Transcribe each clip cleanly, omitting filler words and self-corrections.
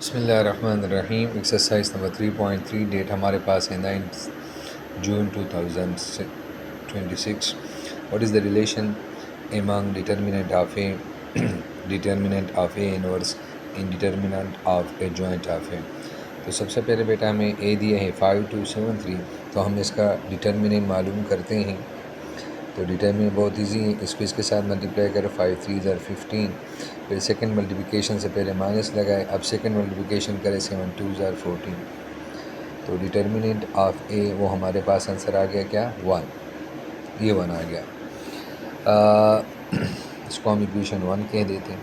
बिस्मिल्लाहिर्रहमानिर्रहीम। Exercise number 3.3 date हमारे पास है 9 June 2026। What is the relation among determinant of A inverse in determinant of A joint of A. तो सबसे पहले बेटा हमें ए दिया है 5273, तो हम इसका डिटर्मिनेंट मालूम करते हैं। तो डिटर्मिनेंट बहुत इजी है, इसको इसके साथ मल्टीप्लाई करो, 5 3 ज़र 15। फिर सेकंड मल्टीप्लिकेशन से पहले माइनस लगाए, अब सेकंड मल्टीप्लिकेशन करें 7 2 ज़र 14। तो डिटर्मिनेंट ऑफ ए वो हमारे पास आंसर आ गया क्या, 1। ये 1 आ गया। इसको हम इक्वेशन 1 कह देते हैं।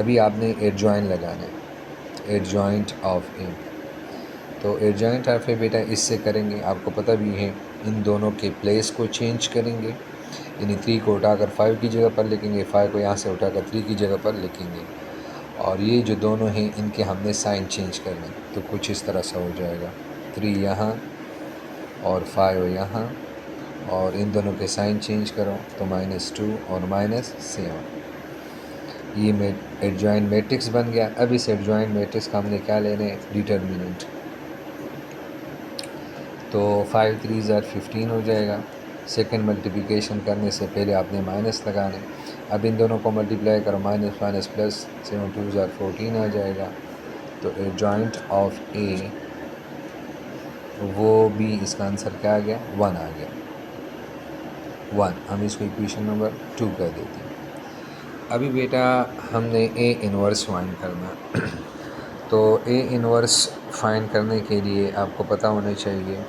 अभी आपने एडजॉइन लगाना है, एडजॉइंट ऑफ ए। तो एडजॉइंट ऑफ ए बेटा इससे करेंगे, आपको पता भी है, इन दोनों के प्लेस को चेंज करेंगे। यानी 3 को उठाकर 5 की जगह पर लिखेंगे, 5 को यहाँ से उठाकर 3 की जगह पर लिखेंगे। और ये जो दोनों हैं इनके हमने साइन चेंज करना है। तो कुछ इस तरह से हो जाएगा, 3 यहाँ और 5 यहाँ, और इन दोनों के साइन चेंज करो तो -2 और -7। ये एडजॉइंट मैट्रिक्स बन गया। अब इस एडजॉइंट मैट्रिक्स का हमने क्या लेना है, डिटर्मिनेंट। तो 5 3 ज़र 15 हो जाएगा। सेकंड मल्टीप्लिकेशन करने से पहले आपने माइनस लगाने। अब इन दोनों को मल्टीप्लाई करो, माइनस माइनस प्लस, 7 2 ज़र 14 आ जाएगा। तो एडजॉइंट ऑफ ए वो भी इसका आंसर क्या आ गया, 1 आ गया, 1। हम इसको इक्वेशन नंबर 2 कर देते हैं। अभी बेटा हमने ए इनवर्स फाइंड करना। तो ए इनवर्स फाइंड करने के लिए आपको पता होना चाहिए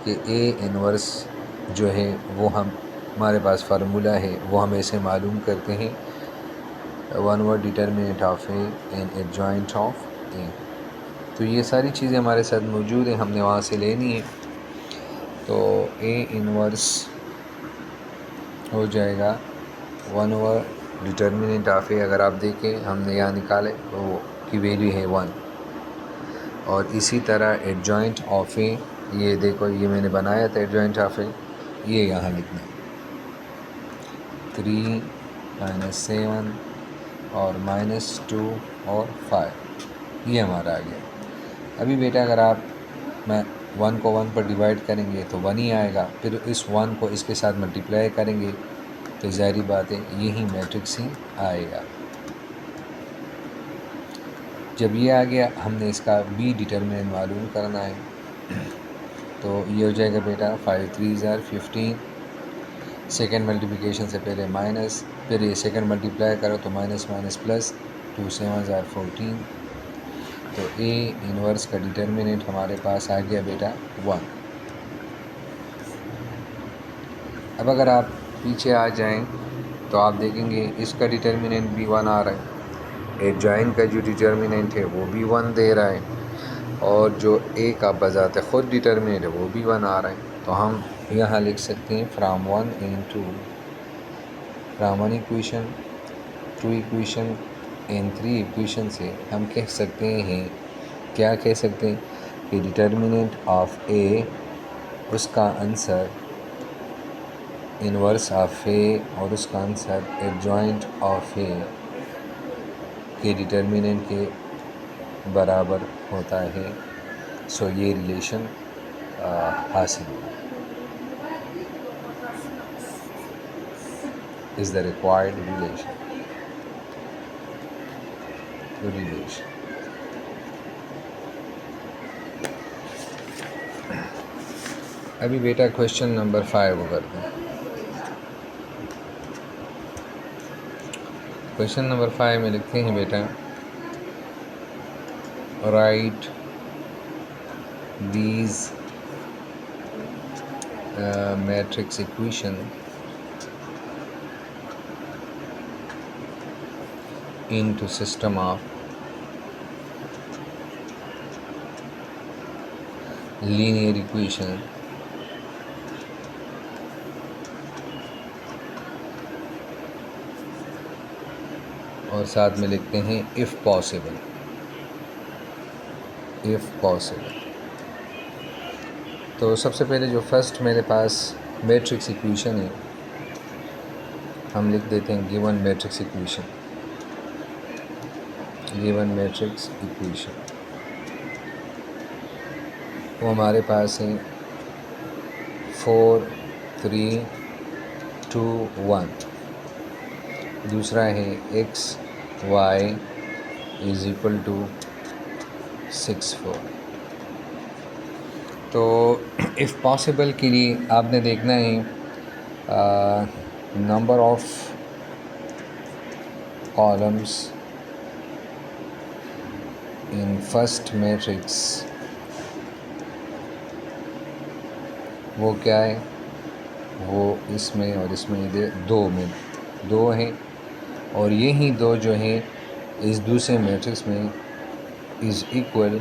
कि ए इनवर्स जो है वो हमारे पास फार्मूला है, वो हम ऐसे मालूम करते हैं, 1/1 determinant of A and adjoint of A. तो ये सारी चीज़ें हमारे साथ मौजूद हैं, हमने वहाँ से लेनी है। तो ए इनवर्स हो जाएगा 1/1 डिटर्मिनेंट ऑफ ए। अगर आप देखें हमने यहाँ निकाले तो की वैल्यू है 1। और इसी तरह एडजॉइंट ऑफ ए, ये देखो ये मैंने बनाया था एडजॉइंट ऑफ ए, ये यहाँ लिखना है 3 -7 और -2 और 5, ये हमारा आ गया। अभी बेटा अगर आप 1 को 1 पर डिवाइड करेंगे तो 1 ही आएगा। फिर इस 1 को इसके साथ मल्टीप्लाई करेंगे तो ज़ाहिर बात है यही मैट्रिक्स ही आएगा। जब ये आ गया हमने इसका बी डिटर्मिनेंट मालूम करना है। तो ये हो जाएगा बेटा 5 3 ज़र 15। सेकेंड मल्टीप्लिकेशन से पहले माइनस, फिर ये सेकेंड मल्टीप्लाई करो तो माइनस माइनस प्लस, 2 7 ज़र 14। तो ए इनवर्स का डिटर्मिनेंट हमारे पास आ गया बेटा 1। अब अगर आप पीछे आ जाएं तो आप देखेंगे इसका डिटर्मिनेंट भी 1 आ रहा है, एडजॉइंट का जो डिटर्मिनेंट है वो भी 1 दे रहा है, और जो ए का बजाते ख़ुद डिटर्मिनेंट है वो भी 1 आ रहा है। तो हम यहाँ लिख सकते हैं from 1 equation, 2 equation and 3 equation से हम कह सकते हैं, क्या कह सकते हैं कि डिटर्मिनेंट ऑफ ए उसका आंसर इनवर्स ऑफ ए और उसका आंसर एडजॉइंट ऑफ ए के डिटर्मिनेंट के बराबर होता है। सो ये रिलेशन हासिल इज़ द रिक्वायर्ड रिलेशन। अभी बेटा क्वेश्चन नंबर 5 को करते हैं। क्वेश्चन नंबर 5 में लिखते हैं बेटा, right these matrix equation into system of linear equation और साथ में लिखते हैं if possible। तो सबसे पहले जो फर्स्ट मेरे पास मैट्रिक्स इक्वेशन है हम लिख देते हैं given matrix equation. Given matrix equation, वो हमारे पास है 4 3 2 1। दूसरा है x y is equal to 6 4। तो इफ़ पॉसिबल के लिए आपने देखना है number of columns in first matrix वो क्या है, वो इसमें और इसमें दो हैं, और यही दो जो है इस दूसरे मैट्रिक्स में is equal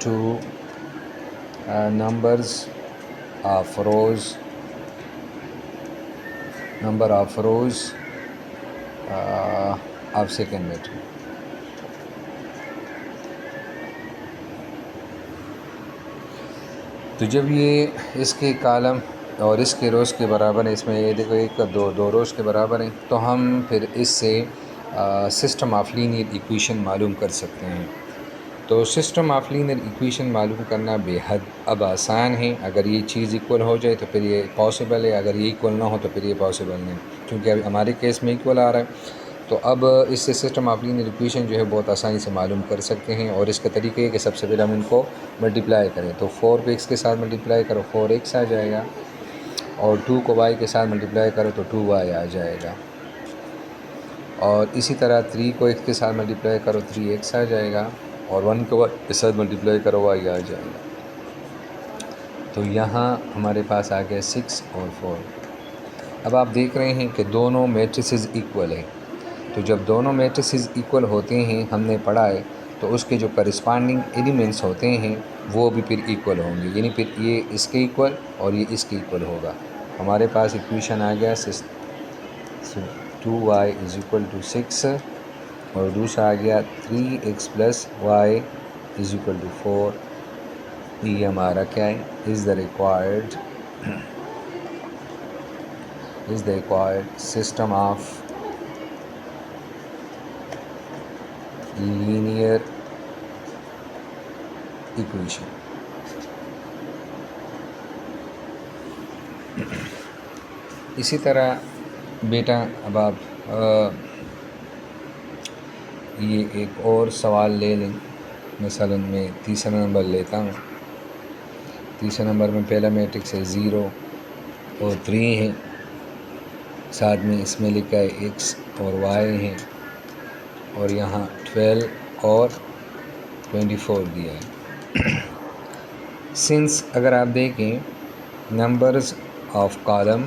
to number of rows of second matrix. तो जब ये इसके कॉलम और इसके रोज़ के बराबर है, इसमें ये देखो एक दो रोज़ के बराबर हैं, तो हम फिर इससे सिस्टम ऑफ लीनियर इक्वेशन मालूम कर सकते हैं। तो सिस्टम ऑफ लीनियर इक्वेशन मालूम करना बेहद अब आसान है। अगर ये चीज़ इक्वल हो जाए तो फिर ये पॉसिबल है, अगर ये इक्वल ना हो तो फिर ये पॉसिबल नहीं, क्योंकि अब हमारे केस में इक्वल आ रहा है। तो अब इससे सिस्टम ऑफ लीनियर इक्वेशन जो है बहुत आसानी से मालूम कर सकते हैं। और इसका तरीका है कि सबसे पहले हम इनको मल्टीप्लाई करें। तो 4 को x के साथ मल्टीप्लाई करो 4x आ जाएगा, और 2 को y के साथ मल्टीप्लाई करो तो 2y आ जाएगा, और इसी तरह 3 को x के साथ मल्टीप्लाई करो 3x आ जाएगा, और 1 को y के साथ मल्टीप्लाई करो y आ जाएगा। तो यहाँ हमारे पास आ गया 6 और 4। अब आप देख रहे हैं कि दोनों मैट्रिसेस इक्वल है। तो जब दोनों मैट्रिसेस इक्वल होते हैं, हमने पढ़ा है, तो उसके जो करस्पॉन्डिंग एलिमेंट्स होते हैं वो भी फिर इक्वल होंगे, यानी फिर ये इसके इक्वल और ये इसके इक्वल होगा। हमारे पास इक्वेशन आ गया 2y इज़ इक्वल टू 6, और दूसरा आ गया 3x plus y is equal to 4। ये हमारा क्या है, is the required system of linear equation. इसी तरह बेटा अब आप ये एक और सवाल ले लें। मसलन मैं तीसरा नंबर लेता हूँ। तीसरे नंबर में पहला मैट्रिक्स है 0 और 3 है, साथ में इसमें लिखा है x और y है, और यहाँ 12 और 24 दिया है। सिंस अगर आप देखें numbers of column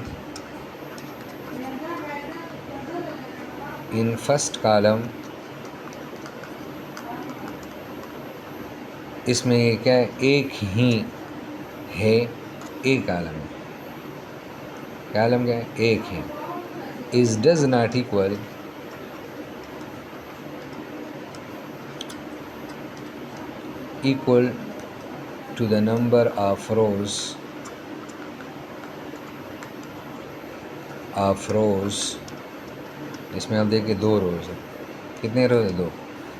in first column, इसमें ये क्या है, एक ही है, एक कॉलम है। कॉलम क्या है, एक है। Is does not equal to the number of rows. इसमें आप देखिए 2 रोज़ है। कितने रोज़ है, 2,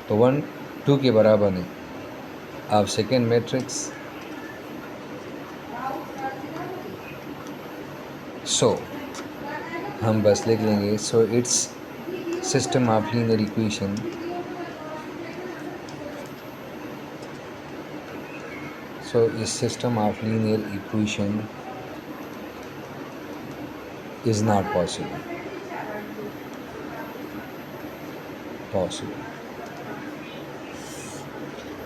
तो 1 2 के बराबर है। आप सेकेंड मैट्रिक्स, सो हम बस लिख लेंगे so it's system of linear equation so is system of linear equation is not possible।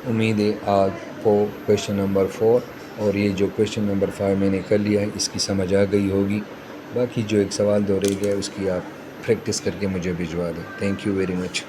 उम्मीद है आपको क्वेश्चन नंबर 4 और ये जो क्वेश्चन नंबर 5 मैंने कर लिया है इसकी समझ आ गई होगी। बाकी जो एक सवाल दो रह गया उसकी आप प्रैक्टिस करके मुझे भिजवा दें। Thank you very much.